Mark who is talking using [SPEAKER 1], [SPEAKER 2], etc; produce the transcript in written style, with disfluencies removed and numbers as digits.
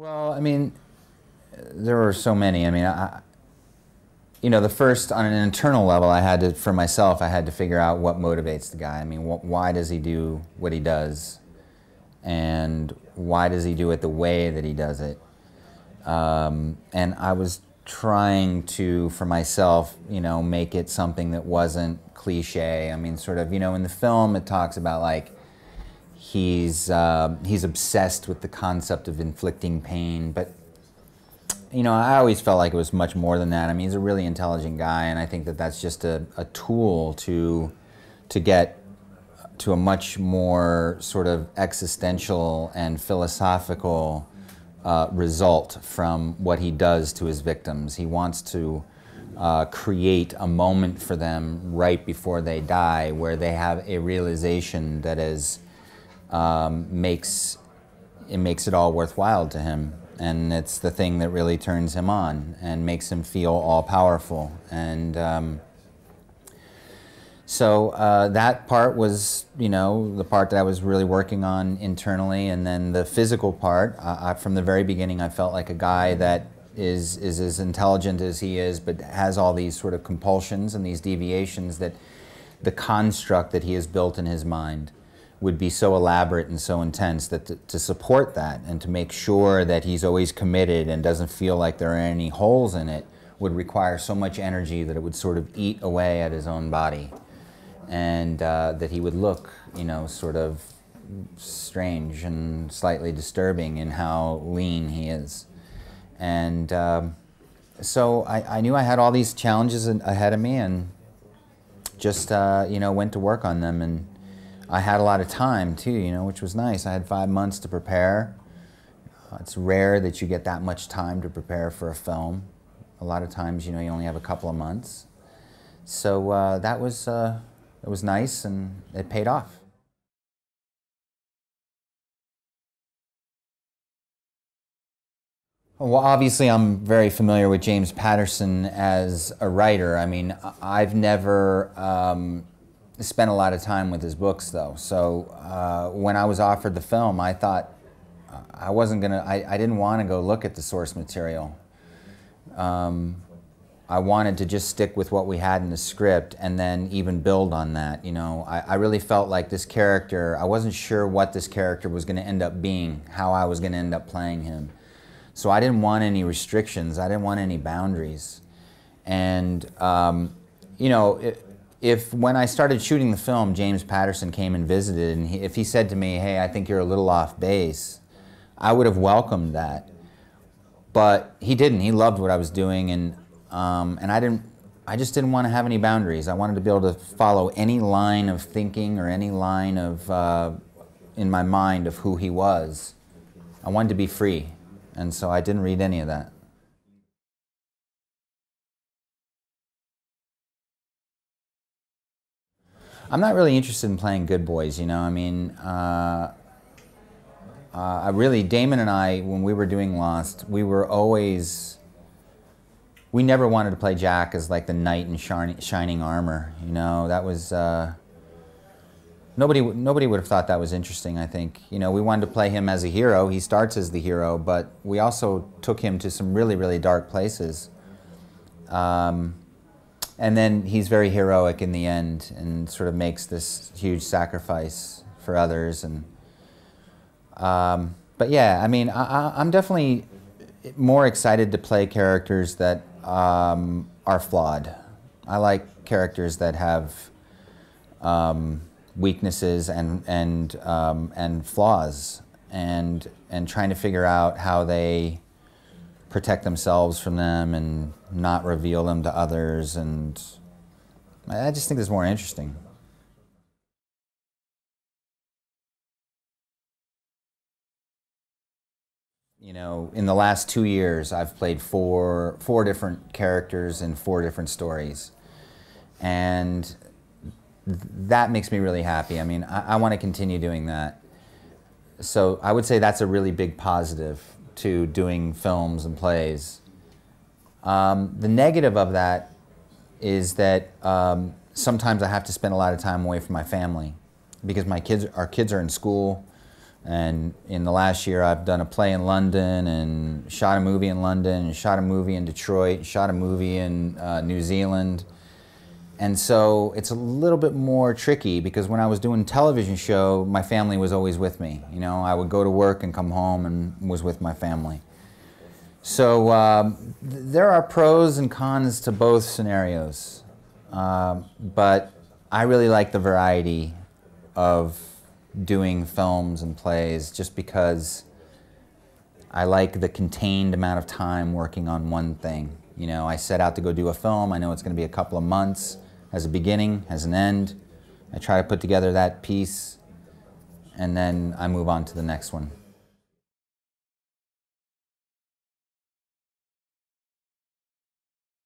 [SPEAKER 1] Well, I mean, there were so many. I mean, the first, on an internal level, I had to, for myself, I had to figure out what motivates the guy. I mean, why does he do what he does? And why does he do it the way that he does it? And I was trying to, for myself, make it something that wasn't cliche. I mean, sort of, in the film it talks about like he's obsessed with the concept of inflicting pain, but I always felt like it was much more than that. I mean, he's a really intelligent guy, and I think that that's just a tool to get to a much more sort of existential and philosophical result from what he does to his victims. He wants to create a moment for them right before they die where they have a realization that makes it all worthwhile to him. And it's the thing that really turns him on and makes him feel all-powerful. And so that part was, the part that I was really working on internally. And then the physical part, from the very beginning, I felt like a guy that is as intelligent as he is, but has all these sort of compulsions and these deviations, that the construct that he has built in his mind would be so elaborate and so intense that to support that and to make sure that he's always committed and doesn't feel like there are any holes in it would require so much energy that it would sort of eat away at his own body, and that he would look, sort of strange and slightly disturbing in how lean he is. And so I knew I had all these challenges ahead of me, and just went to work on them. And I had a lot of time too, which was nice. I had 5 months to prepare. It's rare that you get that much time to prepare for a film. A lot of times, you only have a couple of months. So that was nice, and it paid off. Well, obviously, I'm very familiar with James Patterson as a writer. I mean, I've never spent a lot of time with his books, though. So when I was offered the film, I thought I didn't want to go look at the source material. I wanted to just stick with what we had in the script and then even build on that. I really felt like this character, I wasn't sure what this character was going to end up being, how I was going to end up playing him. So I didn't want any restrictions. I didn't want any boundaries. And, if when I started shooting the film, James Patterson came and visited, and if he said to me, hey, I think you're a little off base, I would have welcomed that. But he didn't. He loved what I was doing, and I just didn't want to have any boundaries. I wanted to be able to follow any line of thinking or any line of, in my mind, of who he was. I wanted to be free, and so I didn't read any of that. I'm not really interested in playing good boys, I mean, Damon and I, when we were doing Lost, we never wanted to play Jack as like the knight in shining armor, that was, nobody would have thought that was interesting, I think. We wanted to play him as a hero. He starts as the hero, but we also took him to some really, really dark places. And then he's very heroic in the end and sort of makes this huge sacrifice for others. And but yeah, I mean, I'm definitely more excited to play characters that are flawed. I like characters that have weaknesses and flaws, and trying to figure out how they protect themselves from them and not reveal them to others, and I just think it's more interesting. In the last 2 years, I've played four different characters in 4 different stories, and that makes me really happy. I mean, I want to continue doing that. So I would say that's a really big positive to doing films and plays. The negative of that is that sometimes I have to spend a lot of time away from my family because our kids are in school. And in the last year, I've done a play in London and shot a movie in London and shot a movie in Detroit, shot a movie in New Zealand. And so it's a little bit more tricky because when I was doing a television show, my family was always with me. You know, I would go to work and come home and was with my family. So there are pros and cons to both scenarios. But I really like the variety of doing films and plays just because I like the contained amount of time working on one thing. You know, I set out to go do a film. I know it's going to be a couple of months, has a beginning, has an end. I try to put together that piece, and then I move on to the next one.